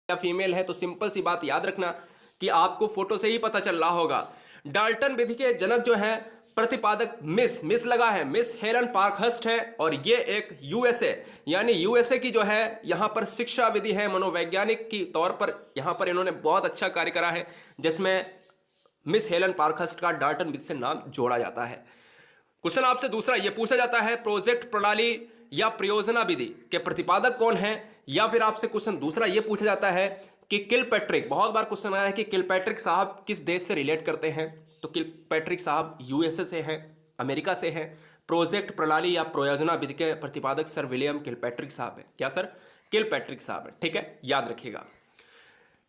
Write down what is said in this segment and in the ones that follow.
या फीमेल है, तो सिंपल सी बात याद रखना कि आपको फोटो से ही पता चल रहा होगा। डाल्टन विधि के जनक जो है प्रतिपादक मिस लगा है, मिस हेलन पार्कहर्स्ट है, और ये एक यूएसए यानी यूएसए की जो है यहां पर शिक्षा विधि है, मनोवैज्ञानिक की तौर पर यहां पर इन्होंने बहुत अच्छा कार्य करा है, जिसमें मिस हेलन पार्कहर्स्ट का डाल्टन विधि से नाम जोड़ा जाता है। क्वेश्चन आपसे दूसरा यह पूछा जाता है, प्रोजेक्ट प्रणाली या परियोजना विधि के प्रतिपादक कौन है, या फिर आपसे क्वेश्चन दूसरा यह पूछा जाता है कि किलपैट्रिक, बहुत बार क्वेश्चन आया है कि किलपैट्रिक साहब किस देश से रिलेट करते हैं, तो किलपैट्रिक साहब यूएसए से हैं, अमेरिका से हैं। प्रोजेक्ट प्रणाली या परियोजना विधि के प्रतिपादक सर विलियम किलपैट्रिक साहब है। क्या सर? किलपैट्रिक साहब है, ठीक है, याद रखिएगा।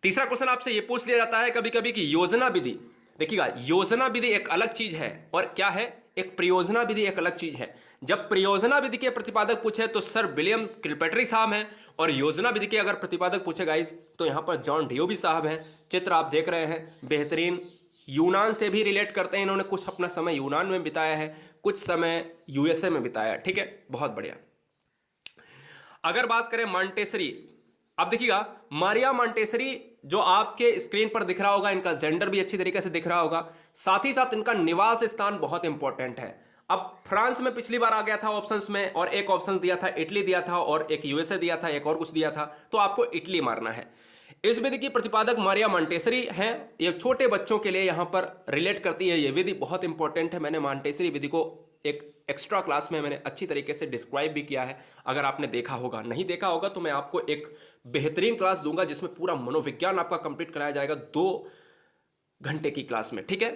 तीसरा क्वेश्चन आपसे यह पूछ लिया जाता है कभी कभी कि योजना विधि, देखिएगा योजना विधि एक अलग चीज है और क्या है, एक परियोजना विधि एक अलग चीज है। जब परियोजना विधि के प्रतिपादक पूछे तो सर विलियम किलपैट्रिक साहब हैं, और योजना विधि के अगर प्रतिपादक पूछे गाइस तो यहां पर जॉन ड्यूबी साहब हैं। चित्र आप देख रहे हैं, बेहतरीन, यूनान से भी रिलेट करते हैं, इन्होंने कुछ अपना समय यूनान में बिताया है, कुछ समय यूएसए में बिताया है, ठीक है, बहुत बढ़िया। अगर बात करें मॉन्टेसरी, अब देखिएगा मारिया मॉन्टेसरी जो आपके स्क्रीन पर दिख रहा होगा, इनका जेंडर भी अच्छी तरीके से दिख रहा होगा, साथ ही साथ इनका निवास स्थान बहुत इंपॉर्टेंट है। अब फ्रांस में पिछली बार आ गया था ऑप्शंस में, और एक ऑप्शन दिया था इटली दिया था, और एक यूएसए दिया था, एक और कुछ दिया था, तो आपको इटली मारना है। इस विधि की प्रतिपादक मारिया मॉन्टेसरी हैं। ये छोटे बच्चों के लिए यहां पर रिलेट करती है, ये विधि बहुत इंपॉर्टेंट है। मैंने मॉन्टेसरी विधि को एक एक्स्ट्रा क्लास में मैंने अच्छी तरीके से डिस्क्राइब भी किया है, अगर आपने देखा होगा, नहीं देखा होगा तो मैं आपको एक बेहतरीन क्लास दूंगा जिसमें पूरा मनोविज्ञान आपका कंप्लीट कराया जाएगा 2 घंटे की क्लास में, ठीक है।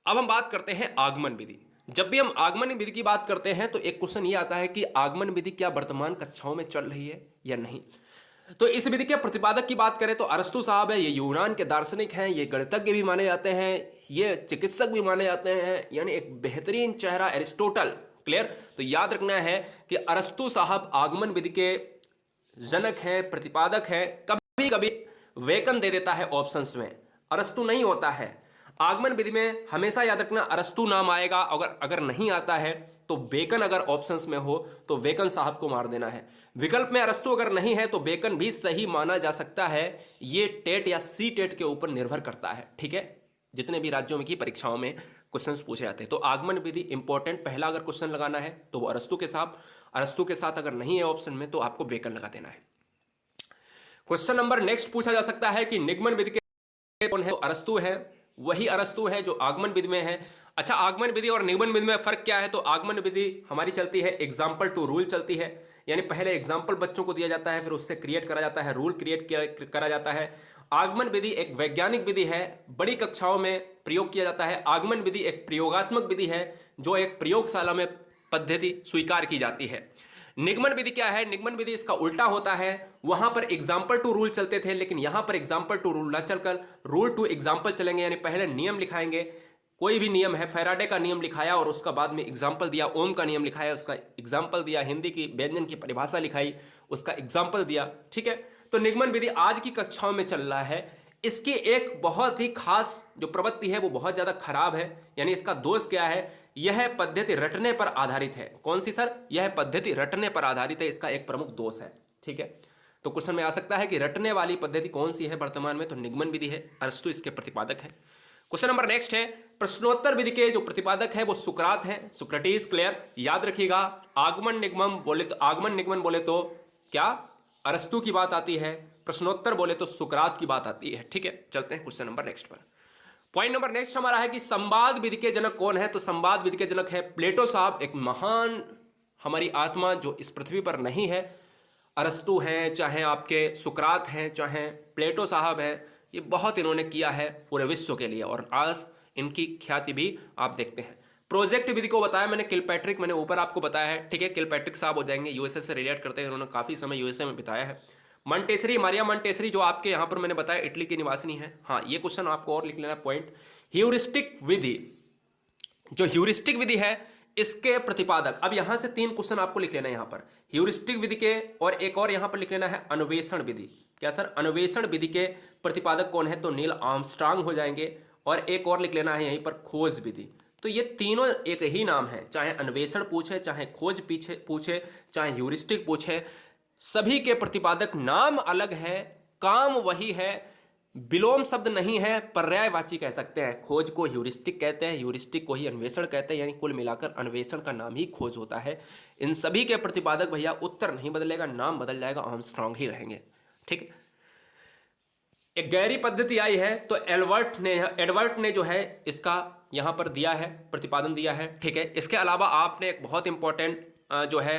अब हम बात करते हैं आगमन विधि। जब भी हम आगमन विधि की बात करते हैं तो एक क्वेश्चन ये आता है कि आगमन विधि क्या वर्तमान कक्षाओं में चल रही है या नहीं। तो इस विधि के प्रतिपादक की बात करें तो अरस्तु साहब है, ये यूनान के दार्शनिक हैं, ये गणितज्ञ भी माने जाते हैं, ये चिकित्सक भी माने जाते हैं, यानी एक बेहतरीन चेहरा एरिस्टोटल। क्लियर? तो याद रखना है कि अरस्तु साहब आगमन विधि के जनक हैं, प्रतिपादक हैं। कभी कभी वेकन दे देता है ऑप्शंस में, अरस्तु नहीं होता है। आगमन विधि में हमेशा याद रखना अरस्तु नाम आएगा, अगर नहीं आता है तो बेकन अगर ऑप्शंस में हो तो बेकन साहब को मार देना है। विकल्प में अरस्तु अगर नहीं है तो बेकन भी सही माना जा सकता है। ये टेट या सी टेट के ऊपर निर्भर करता है, ठीक है, जितने भी राज्यों में की परीक्षाओं में क्वेश्चंस पूछे जाते हैं। तो आगमन विधि इंपॉर्टेंट, पहला अगर क्वेश्चन लगाना है तो वो अरस्तु के साथ अगर नहीं है ऑप्शन में तो आपको बेकन लगा देना है। क्वेश्चन नंबर नेक्स्ट पूछा जा सकता है कि निगमन विधि के कौन है, तो अरस्तु है, वही अरस्तु है जो आगमन विधि में है। अच्छा, आगमन विधि और निगमन विधि में फर्क क्या है, तो आगमन विधि हमारी चलती है एग्जाम्पल टू रूल चलती है, यानी पहले एग्जाम्पल बच्चों को दिया जाता है, फिर उससे क्रिएट करा जाता है, रूल क्रिएट करा जाता है। आगमन विधि एक वैज्ञानिक विधि है, बड़ी कक्षाओं में प्रयोग किया जाता है। आगमन विधि एक प्रयोगात्मक विधि है जो एक प्रयोगशाला में पद्धति स्वीकार की जाती है। निगमन विधि क्या है, निगमन विधि इसका उल्टा होता है। वहां पर एग्जाम्पल टू रूल चलते थे, लेकिन यहां पर एग्जाम्पल टू रूल ना चलकर रूल टू एग्जाम्पल चलेंगे, यानी पहले नियम लिखाएंगे, कोई भी नियम है, फैराडे का नियम लिखाया और उसका बाद में एग्जाम्पल दिया, ओम का नियम लिखाया उसका एग्जाम्पल दिया, हिंदी की व्यंजन की परिभाषा लिखाई उसका एग्जाम्पल दिया, ठीक है। तो निगमन विधि आज की कक्षाओं में चल रहा है। इसकी एक बहुत ही खास जो प्रवृत्ति है वो बहुत ज्यादा खराब है, यानी इसका दोष क्या है, यह पद्धति रटने पर आधारित है। कौन सी सर? यह पद्धति रटने पर आधारित है, इसका एक प्रमुख दोष है, ठीक है। तो क्वेश्चन में आ सकता है कि रटने वाली पद्धति कौन सी है वर्तमान में, तो निगमन विधि है, अरस्तु इसके प्रतिपादक है। क्वेश्चन नंबर नेक्स्ट है, प्रश्नोत्तर विधि के जो प्रतिपादक है वो सुकरात है, सुक्रेटिस। क्लियर? याद रखिएगा, आगमन निगमन बोले तो क्या अरस्तु की बात आती है, प्रश्नोत्तर बोले तो सुकरात की बात आती है, ठीक है। चलते हैं क्वेश्चन नंबर नेक्स्ट पर। पॉइंट नंबर नेक्स्ट हमारा है कि संवाद विधि के जनक कौन है, तो संवाद विधि के जनक है प्लेटो साहब, एक महान हमारी आत्मा जो इस पृथ्वी पर नहीं है। अरस्तु हैं, चाहे आपके सुकरात हैं, चाहे प्लेटो साहब हैं, ये बहुत इन्होंने किया है पूरे विश्व के लिए, और आज इनकी ख्याति भी आप देखते हैं। प्रोजेक्ट विधि को बताया मैंने, किलपैट्रिक मैंने ऊपर आपको बताया है, ठीक है, किलपैट्रिक साहब हो जाएंगे, यूएसए से रिलेट करते हैं, उन्होंने काफी समय यूएसए में बिताया है। मॉन्टेसरी, मारिया मॉन्टेसरी जो आपके यहां पर मैंने बताया इटली की निवासिनी है। हाँ, ये क्वेश्चन आपको और लिख लेना पॉइंट। ह्यूरिस्टिक विधि, जो ह्यूरिस्टिक विधि है इसके प्रतिपादक, अब यहां से 3 क्वेश्चन आपको लिख लेना है यहां पर, ह्यूरिस्टिक विधि के, और एक और यहां पर लिख लेना है अन्वेषण विधि। क्या सर? अन्वेषण विधि के प्रतिपादक कौन है, तो नील आर्मस्ट्रांग हो जाएंगे, और एक और लिख लेना है यहीं पर खोज विधि। तो ये तीनों एक ही नाम है, चाहे अन्वेषण पूछे, चाहे खोज पूछे, चाहे ह्यूरिस्टिक पूछे, सभी के प्रतिपादक नाम अलग है, काम वही है, विलोम शब्द नहीं है, पर्यायवाची कह सकते हैं। खोज को ह्यूरिस्टिक कहते हैं, ह्यूरिस्टिक को ही अन्वेषण कहते हैं, यानी कुल मिलाकर अन्वेषण का नाम ही खोज होता है। इन सभी के प्रतिपादक भैया उत्तर नहीं बदलेगा, नाम बदल जाएगा, आर्मस्ट्रांग ही रहेंगे। ठीक है, एक गहरी पद्धति आई है तो एडवर्ट ने जो है इसका यहां पर दिया है, प्रतिपादन दिया है। ठीक है, इसके अलावा आपने एक बहुत इंपॉर्टेंट जो है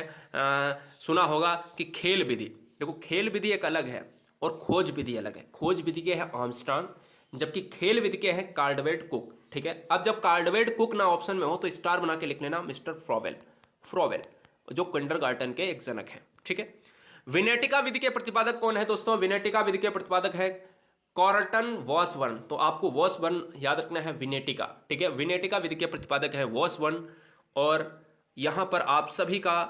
सुना होगा कि खेल विधि। देखो, खेल विधि एक अलग है और खोज विधि अलग है। खोज विधि के है आर्मस्ट्रांग, जबकि खेल विधि के है कार्डवेट कुक। ठीक है, अब जब कार्डवेट कुक ना ऑप्शन में हो तो स्टार बना के लिख लेना मिस्टर फ्रोवेल, जो किंडरगार्टन के एक जनक हैं। ठीक है, विनेटिका विधि के प्रतिपादक कौन है दोस्तों? विनेटिका विधि के प्रतिपादक है कॉर्टन वॉसबर्न। तो आपको वॉसबर्न याद रखना है, विनेटिका। ठीक है, विनेटिका विधि के प्रतिपादक है वॉसबर्न। और यहां पर आप सभी का